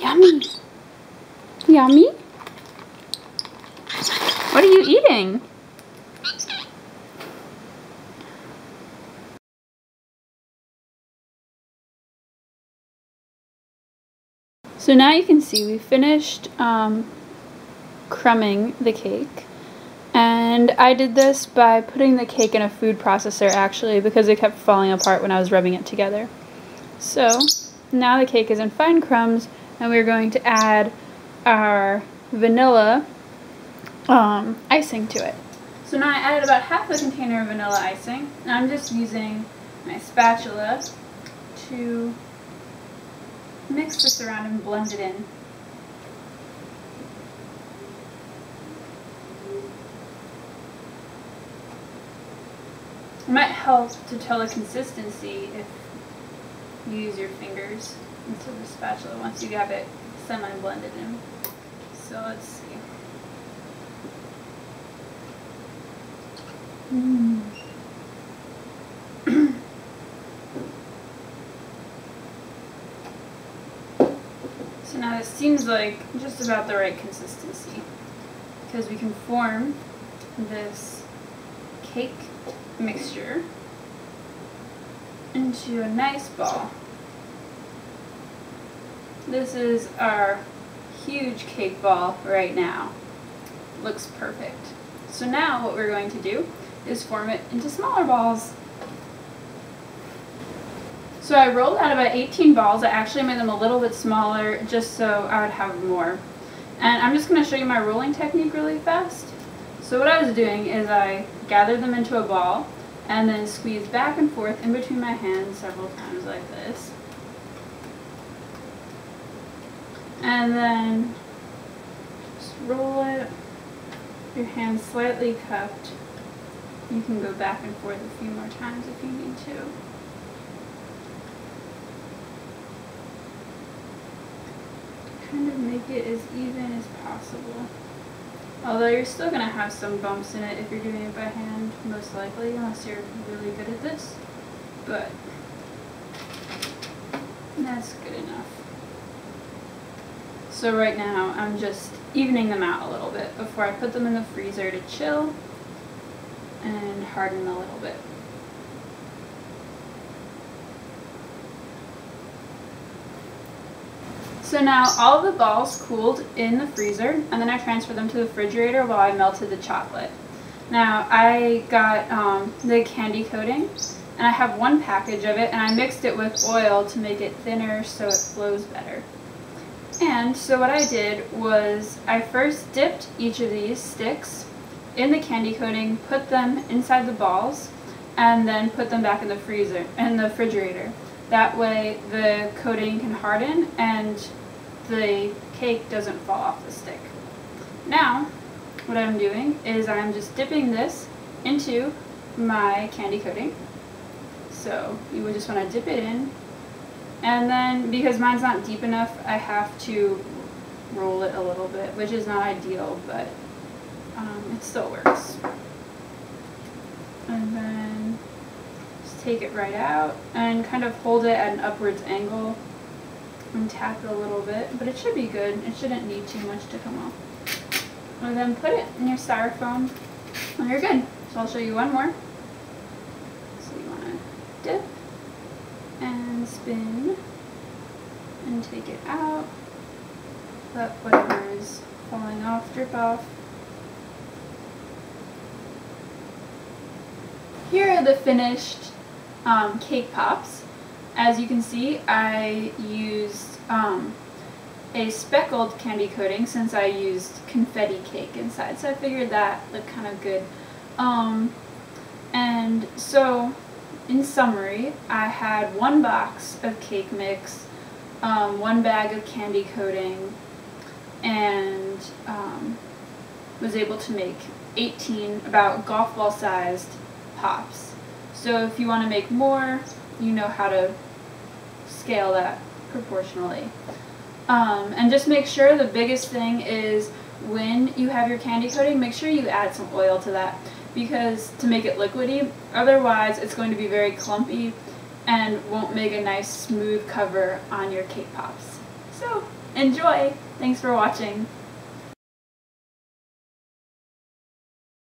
Yummy. Yummy? What are you eating? So now you can see we finished crumbing the cake. And I did this by putting the cake in a food processor actually because it kept falling apart when I was rubbing it together. So now the cake is in fine crumbs and we're going to add our vanilla icing to it. So now I added about half a container of vanilla icing and I'm just using my spatula to mix this around and blend it in. It might help to tell the consistency if you use your fingers instead of the spatula once you have it semi-blended in. So let's see. So now this seems like just about the right consistency because we can form this cake mixture into a nice ball. This is our huge cake ball right now. Looks perfect. So now what we're going to do is form it into smaller balls. So I rolled out about 18 balls. I actually made them a little bit smaller just so I would have more. And I'm just going to show you my rolling technique really fast. So what I was doing is I gathered them into a ball and then squeezed back and forth in between my hands several times like this. And then just roll it, your hands slightly cupped. You can go back and forth a few more times if you need to. Kind of make it as even as possible. Although you're still going to have some bumps in it if you're doing it by hand, most likely, unless you're really good at this. But that's good enough. So right now I'm just evening them out a little bit before I put them in the freezer to chill and harden a little bit. So now all the balls cooled in the freezer and then I transferred them to the refrigerator while I melted the chocolate. Now I got the candy coating and I have one package of it and I mixed it with oil to make it thinner so it flows better. And so what I did was I first dipped each of these sticks in the candy coating, put them inside the balls, and then put them back in the refrigerator. That way the coating can harden and the cake doesn't fall off the stick. Now, what I'm doing is I'm just dipping this into my candy coating. So you would just want to dip it in. And then, because mine's not deep enough, I have to roll it a little bit, which is not ideal, but it still works. And then just take it right out and kind of hold it at an upwards angle and tap it a little bit, but it should be good. It shouldn't need too much to come off. And then put it in your styrofoam and you're good. So I'll show you one more. So you want to dip and spin and take it out. Let whatever is falling off drip off. Here are the finished cake pops. As you can see, I used a speckled candy coating since I used confetti cake inside, so I figured that looked kind of good. And so, in summary, I had one box of cake mix, one bag of candy coating, and was able to make 18 about golf ball sized pops. So if you want to make more, you know how to scale that proportionally. And just make sure, the biggest thing is when you have your candy coating, make sure you add some oil to that, because to make it liquidy, otherwise it's going to be very clumpy and won't make a nice smooth cover on your cake pops. So enjoy! Thanks for watching.